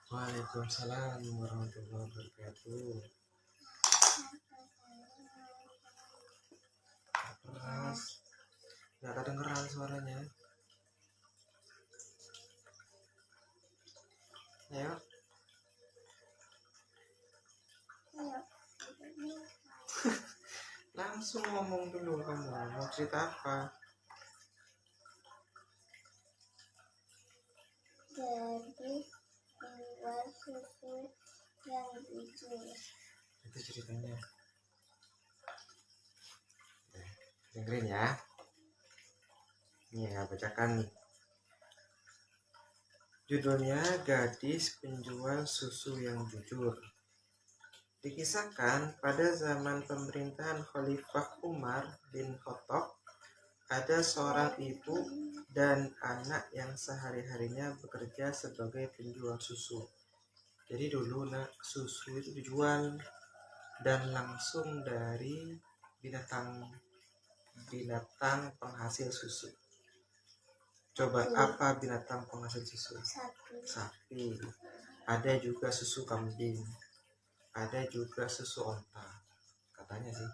Waalaikumsalam warahmatullahi wabarakatuh. Keras, nggak kedengeran suaranya. Ayo. Langsung ngomong dulu, kamu mau cerita apa? Jadi penjual susu yang jujur. Itu ceritanya. Dengerin ya. Nih, ya, bacakan nih. Judulnya Gadis Penjual Susu yang Jujur. Dikisahkan pada zaman pemerintahan Khalifah Umar bin Khattab, ada seorang ibu dan anak yang sehari-harinya bekerja sebagai penjual susu. Jadi dulu susu itu dijual dan langsung dari binatang penghasil susu. Coba apa binatang penghasil susu? Sapi. Ada juga susu kambing. Ada juga susu onta. Katanya sih.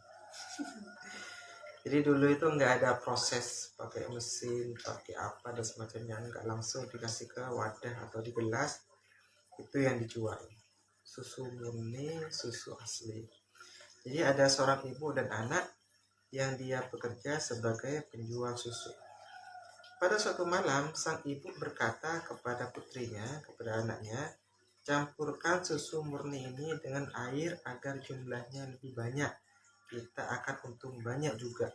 Jadi dulu itu nggak ada proses pakai mesin, pakai apa dan semacamnya, nggak langsung dikasih ke wadah atau di gelas. Itu yang dijual. Susu murni, susu asli. Jadi ada seorang ibu dan anak yang dia bekerja sebagai penjual susu. Pada suatu malam, sang ibu berkata kepada putrinya, kepada anaknya, campurkan susu murni ini dengan air agar jumlahnya lebih banyak. Kita akan untung banyak juga.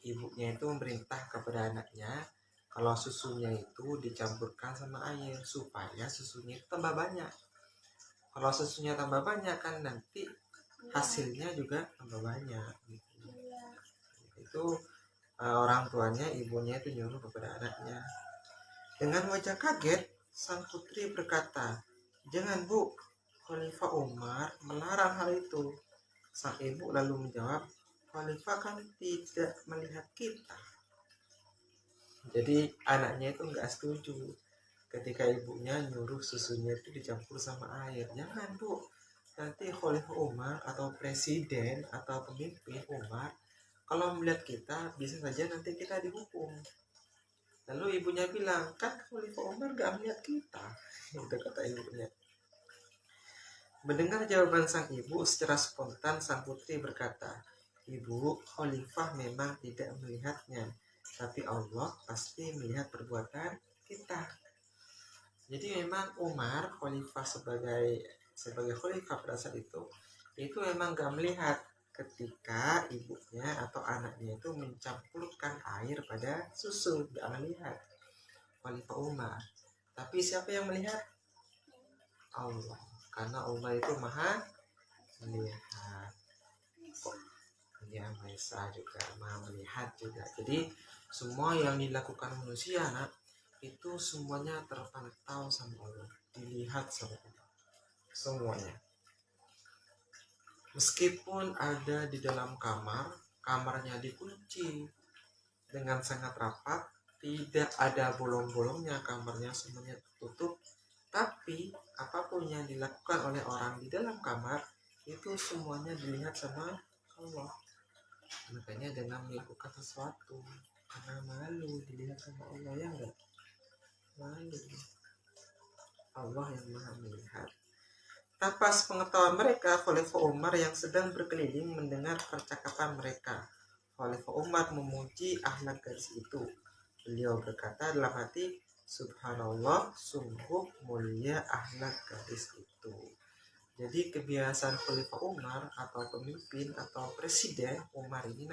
Ibunya itu memerintah kepada anaknya, kalau susunya itu dicampurkan sama air supaya susunya itu tambah banyak. Kalau susunya tambah banyak kan nanti hasilnya juga tambah banyak. Itu orang tuanya, ibunya itu nyuruh kepada anaknya. Dengan wajah kaget, sang putri berkata, "Jangan, Bu, Khalifah Umar melarang hal itu." Sang ibu lalu menjawab, "Khalifah kan tidak melihat kita." Jadi anaknya itu nggak setuju ketika ibunya nyuruh susunya itu dicampur sama air. "Jangan, Bu, nanti Khalifah Umar atau presiden atau pemimpin Umar kalau melihat kita, bisa saja nanti kita dihukum." Lalu ibunya bilang, "Kan Khalifah Umar gak melihat kita." Itu kata ibunya. Mendengar jawaban sang ibu, secara spontan sang putri berkata, "Ibu, Khalifah memang tidak melihatnya, tapi Allah pasti melihat perbuatan kita." Jadi memang Umar, Khalifah sebagai Khalifah pada saat itu memang gak melihat ketika ibunya atau anaknya itu mencampurkan air pada susu. Gak melihat Khalifah Umar. Tapi siapa yang melihat? Allah. Karena Allah itu maha melihat. Dia Maha Esa juga, maha melihat juga. Jadi semua yang dilakukan manusia, itu semuanya terpantau sama Allah, dilihat sama Allah. Semuanya. Meskipun ada di dalam kamarnya dikunci dengan sangat rapat, tidak ada bolong-bolongnya, kamarnya semuanya tertutup, tapi apapun yang dilakukan oleh orang di dalam kamar itu semuanya dilihat sama Allah. Makanya jangan melakukan sesuatu karena malu dilihat sama Allah, ya enggak? Malu. Allah yang maha melihat. Tanpa pengetahuan mereka, Khalifah Umar yang sedang berkeliling mendengar percakapan mereka. Khalifah Umar memuji akhlak gadis itu. Beliau berkata dalam hati, "Subhanallah, sungguh mulia akhlak gadis itu." Jadi kebiasaan Khalifah Umar atau pemimpin atau presiden Umar ini,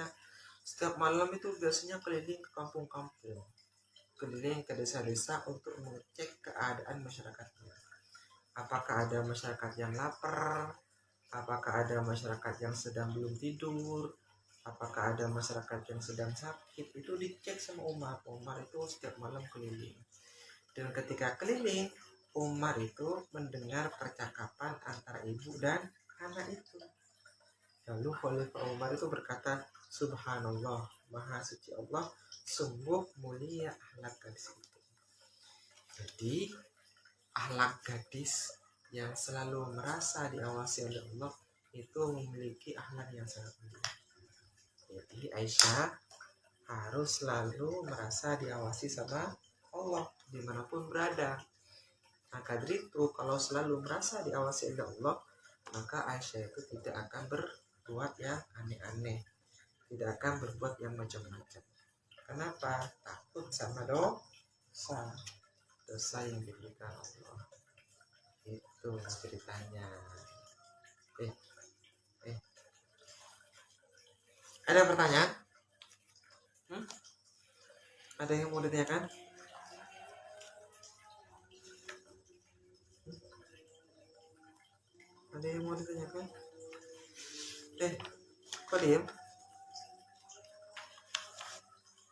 setiap malam itu biasanya keliling ke kampung-kampung, keliling ke desa-desa untuk mengecek keadaan masyarakatnya. Apakah ada masyarakat yang lapar? Apakah ada masyarakat yang sedang belum tidur? Apakah ada masyarakat yang sedang sakit? Itu dicek sama Umar. Umar itu setiap malam keliling. Dan ketika keliling, Umar itu mendengar percakapan antara ibu dan anak itu. Lalu Khalifah Umar itu berkata, "Subhanallah, maha suci Allah, sungguh mulia akhlak gadis itu." Jadi akhlak gadis yang selalu merasa diawasi oleh Allah itu memiliki akhlak yang sangat mulia. Jadi Aisyah harus selalu merasa diawasi sama Allah dimanapun berada. Maka dari itu kalau selalu merasa diawasi oleh Allah, maka Aisyah itu tidak akan berbuat yang aneh-aneh, tidak akan berbuat yang macam-macam. Kenapa? Takut sama dosa yang diberikan Allah. Itu ceritanya. Ada pertanyaan? Ada yang mau ditanyakan? Ada yang mau ditanyakan? Kok diem?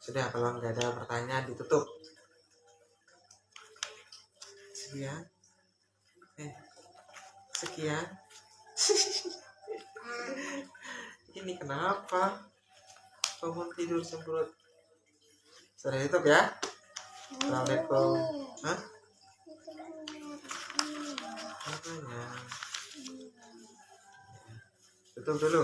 Sudah, kalau nggak ada pertanyaan ditutup. Sekian. Sekian. Ini kenapa? Kamu tidur semprot. Sudah tutup ya. Assalamualaikum. Hah? Makanya. Tutup dulu.